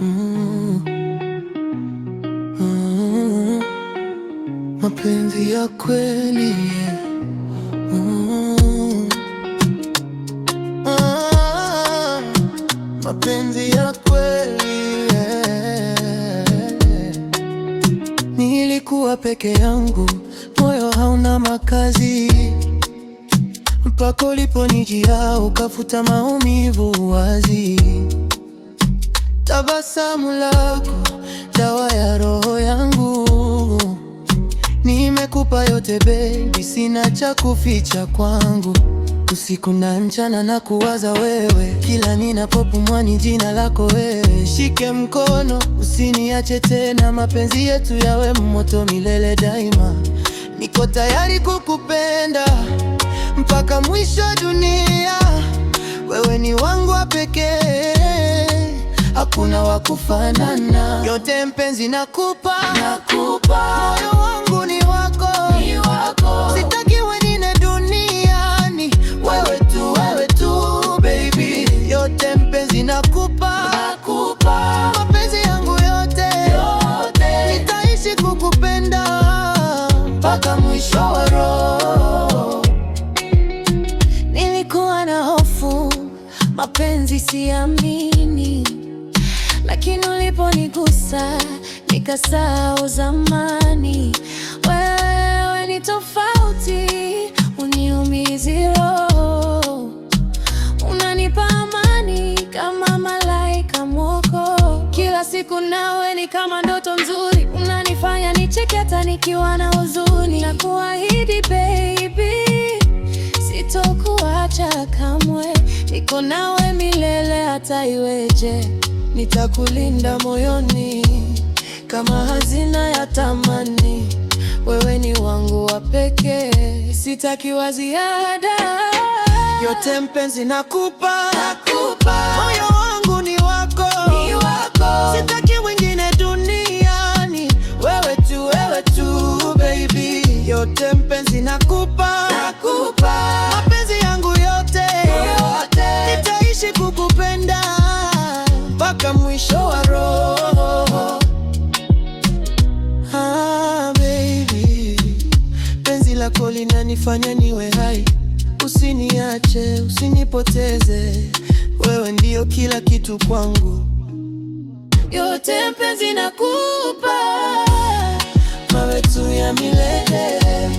mm, mm, mapenzi ya kweli mm, mapenzi ya kweli Nilikuwa peke yangu, moyo hauna makazi, mpaka uliponijia ukafuta maumivu wazi. Tabasamu lako, dawa ya roho yangu, nimekupa yote baby, sina cha kuficha kwangu. Usiku na mchana na kuwaza wewe, kila ninapopumua ni jina lako wewe. Shike mkono, usiniache tena, mapenzi yetu yawe moto milele daima. Niko tayari kukupenda mpaka mwisho dunia, wewe ni wangu wa pekee, hakuna wa kufanana. Yote mpenzi nakupa, moyo wangu ni wako, sitaki wengine duniani, wewe tu baby. Yote mpenzi nakupa, mapenzi yangu yote, nitaishi kukupenda mpaka mwisho wa roho. Nilikuwa na hofu, mapenzi siamini, lakini uliponigusa nikasahau zamani. Wewe ni tofauti, uniumizi roho, unanipa amani kama malaika mwoko. Kila siku nawe ni kama ndoto nzuri, unanifanya nicheke hata nikiwa na huzuni. Nakuahidi baby, sitokuacha kamwe, niko nawe milele hata iweje. Nitakulinda moyoni kama hazina ya thamani, wewe ni wangu wa pekee, sitaki wa ziada. Yote mpenzi nakupa, moyo wangu ni wako, sitaki wengine duniani, wewe tu baby. Yote mpenzi nakupa, mapenzi yangu yote, nitaishi kukupenda mpaka mwisho wa roho. Baby, penzi lako linanifanya niwe hai, usiniache, usinipoteze, wewe ndio kila kitu kwangu. Yote mpenzi nakupa, mawe tu ya milele.